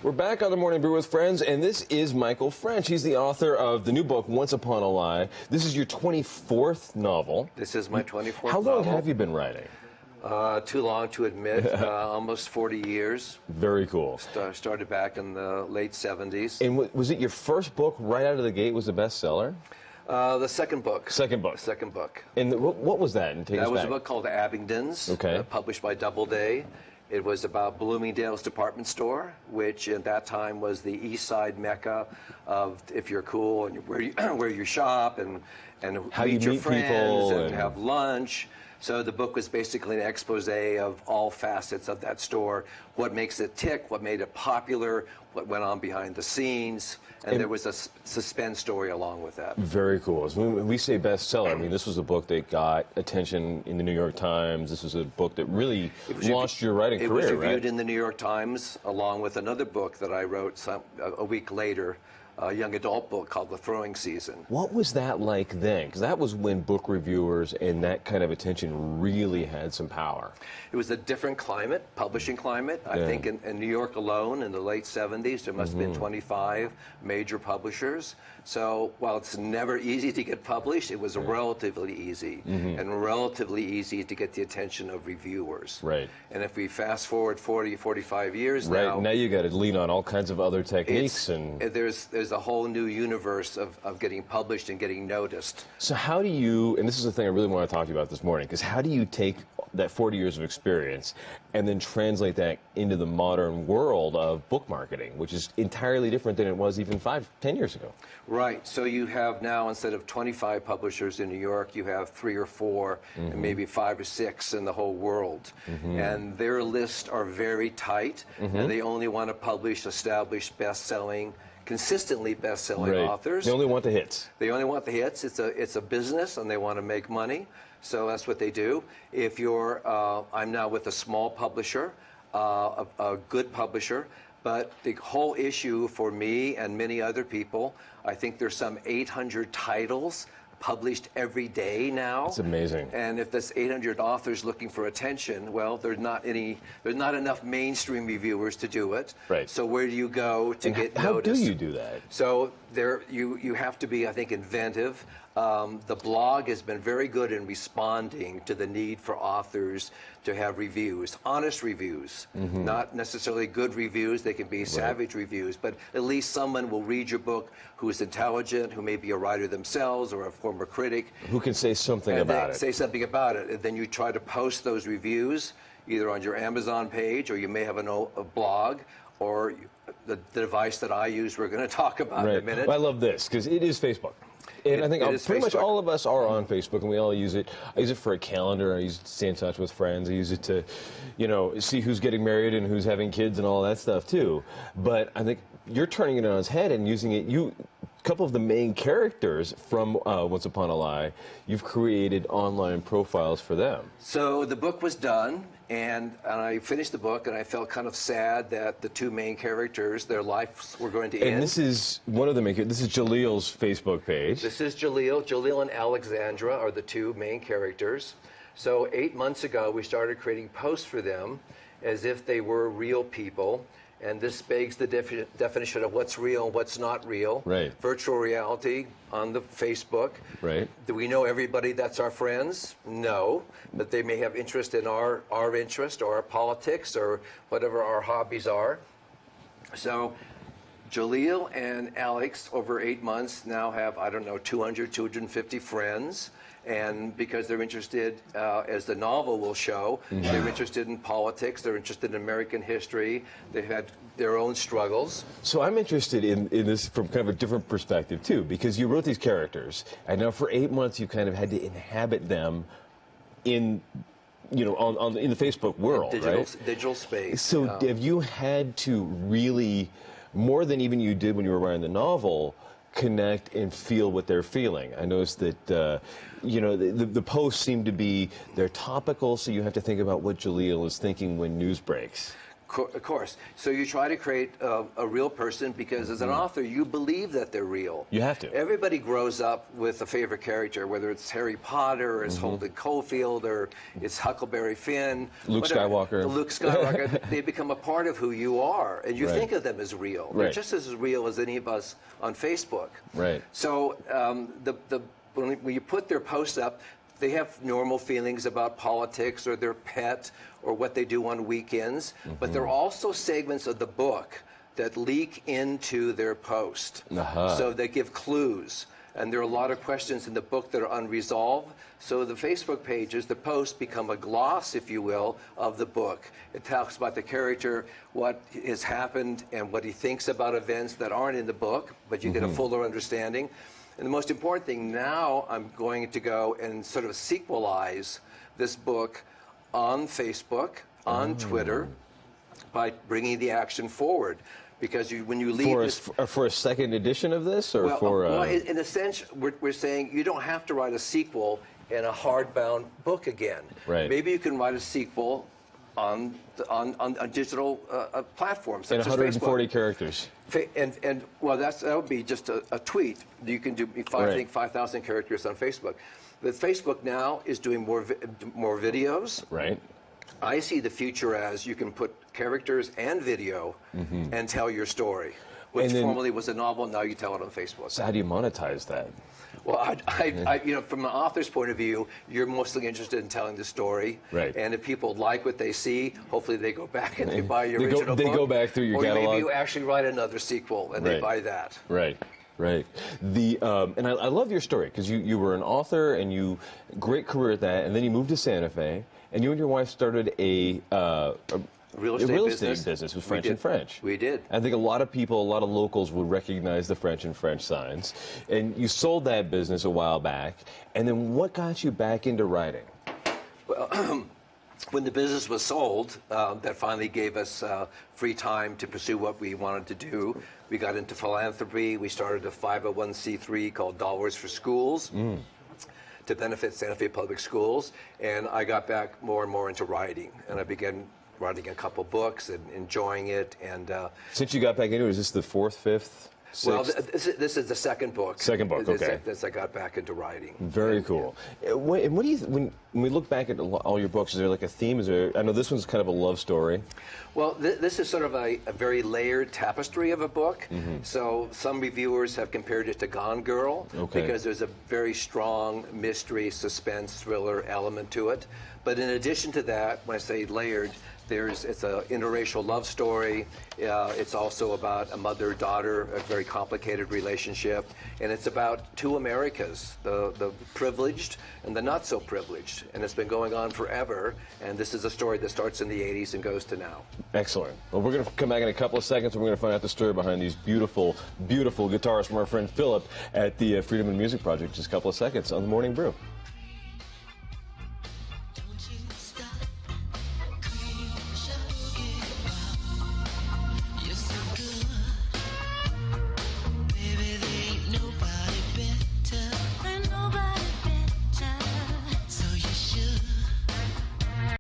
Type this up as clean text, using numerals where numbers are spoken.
We're back on the Morning Brew with Friends, and this is Michael French. He's the author of the new book, Once Upon a Lie. This is your 24th novel. This is my 24th novel. How long have you been writing? Too long to admit, almost 40 years. Very cool. Started back in the late 70s. And was it your first book right out of the gate was a bestseller? The second book. Second book. Second book. And what was that? And that was a book called Abingdon's, okay. Published by Doubleday. It was about Bloomingdale's department store, which at that time was the East Side mecca of if you're cool and where you shop and how meet you your meet friends people and have lunch. So the book was basically an expose of all facets of that store, what makes it tick, what made it popular, what went on behind the scenes, and there was a suspense story along with that. Very cool. So when we say bestseller, I mean, this was a book that got attention in the New York Times. This was a book that really launched your writing career, right? It was reviewed in the New York Times, along with another book that I wrote a week later, a young adult book called The Throwing Season. What was that like then? Because that was when book reviewers and that kind of attention really had some power. It was a different climate, publishing climate. I think in New York alone, in the late 70s, there must have been 25 major publishers. So while it's never easy to get published, it was relatively easy and relatively easy to get the attention of reviewers. Right. And if we fast forward 40, 45 years now you got to lean on all kinds of other techniques. And there's a whole new universe of getting published and getting noticed. So how do you, and this is the thing I really want to talk to you about this morning, because how do you take that 40 years of experience and then translate that into the modern world of book marketing, which is entirely different than it was even 5, 10 years ago? Right. So you have now, instead of 25 publishers in New York, you have 3 or 4 and maybe 5 or 6 in the whole world. And their lists are very tight, and they only want to publish established, best-selling, consistently best-selling authors. They only want the hits. They only want the hits. It's a business, and they want to make money. So that's what they do. If you're, I'm now with a small publisher, a good publisher, but the whole issue for me and many other people, I think there's some 800 titles published every day now. It's amazing. And if there's 800 authors looking for attention, well, there's not enough mainstream reviewers to do it. Right. So where do you go to get how noticed? do you do that? So you have to be, I think, inventive. The blog has been very good in responding to the need for authors to have reviews, honest reviews, not necessarily good reviews. They can be savage reviews, but at least someone will read your book who is intelligent, who may be a writer themselves or a former critic. Who can say something about it. Say something about it. And then you try to post those reviews either on your Amazon page, or you may have a blog, or the device that I use we're going to talk about in a minute. Well, I love this because it is Facebook. And I think pretty much all of us are on Facebook, and we all use it. I use it for a calendar. I use it to stay in touch with friends. I use it to, see who's getting married and who's having kids and all that stuff, too. But I think you're turning it on its head and using it. A couple of the main characters from Once Upon a Lie, you've created online profiles for them. So the book was done, and I finished the book, and I felt kind of sad that the 2 main characters, their lives were going to end. And this is one of the main characters. This is Jaleel's Facebook page. This is Jaleel. Jaleel and Alexandra are the 2 main characters. So 8 months ago, we started creating posts for them as if they were real people. And this begs the definition of what's real and what's not real. Right. Virtual reality on the Facebook. Right. Do we know everybody that's our friends? No. But they may have interest in our interest or our politics or whatever our hobbies are. So Jaleel and Alex, over 8 months, now have, 200, 250 friends. And because they're interested, as the novel will show, they're interested in politics, they're interested in American history, they've had their own struggles. So I'm interested in this from kind of a different perspective, too, because you wrote these characters, and now for 8 months you kind of had to inhabit them in in the Facebook world, digital space. So have you had to really, more than even you did when you were writing the novel, connect and feel what they're feeling? I noticed that, the posts seem to be, they're topical, so you have to think about what Jaleel is thinking when news breaks. Of course. So you try to create a real person because as an author, you believe that they're real. You have to. Everybody grows up with a favorite character, whether it's Harry Potter, or it's Holden Caulfield, or it's Huckleberry Finn. Luke Skywalker. Luke Skywalker. They become a part of who you are, and you think of them as real. Right. They're just as real as any of us on Facebook. Right. So when you put their posts up, they have normal feelings about politics or their pet or what they do on weekends, but there are also segments of the book that leak into their post. So they give clues. And there are a lot of questions in the book that are unresolved. So the Facebook pages, the posts become a gloss, if you will, of the book. It talks about the character, what has happened, and what he thinks about events that aren't in the book, but you get a fuller understanding. And the most important thing, now I'm going to go and sort of sequelize this book on Facebook, on Twitter, by bringing the action forward. Because when you leave for a second edition of this, or well, in a sense, we're saying you don't have to write a sequel in a hardbound book again. Right. Maybe you can write a sequel on digital platforms such in 140 as Facebook. characters. And well, that would be just a tweet. You can do I think 5,000 characters on Facebook. But Facebook now is doing more videos. Right. I see the future as you can put characters and video and tell your story, which formerly was a novel. Now you tell it on Facebook. So how do you monetize that? Well, you know, from an author's point of view, you're mostly interested in telling the story. Right. And if people like what they see, hopefully they go back and they buy your original book. They go back through your catalog. Or maybe you actually write another sequel and they buy that. Right. Right. And I love your story because you were an author and you great career at that, and then you moved to Santa Fe, and you and your wife started a real estate business with French and French. We did. I think a lot of people, a lot of locals would recognize the French and French signs. And you sold that business a while back. And then what got you back into writing? Well, when the business was sold, that finally gave us free time to pursue what we wanted to do. We got into philanthropy. We started a 501c3 called Dollars for Schools to benefit Santa Fe Public Schools. And I got back more and more into writing. And I began writing a couple books and enjoying it. And since you got back into it, is this the fourth, fifth? Well, this is the second book. Second book, okay. Since I got back into writing. Very cool. What do you when we look back at all your books? Is there like a theme? Is there? I know this one's kind of a love story. Well, this is sort of a very layered tapestry of a book. So some reviewers have compared it to Gone Girl because there's a very strong mystery, suspense, thriller element to it. But in addition to that, when I say layered, it's an interracial love story. It's also about a mother-daughter, a very complicated relationship. And it's about two Americas, the privileged and the not so privileged. And it's been going on forever. And this is a story that starts in the 80s and goes to now. Excellent. Well, we're going to come back in a couple of seconds and we're going to find out the story behind these beautiful, beautiful guitars from our friend Philip at the Freedom and Music Project. Just a couple of seconds on The Morning Brew.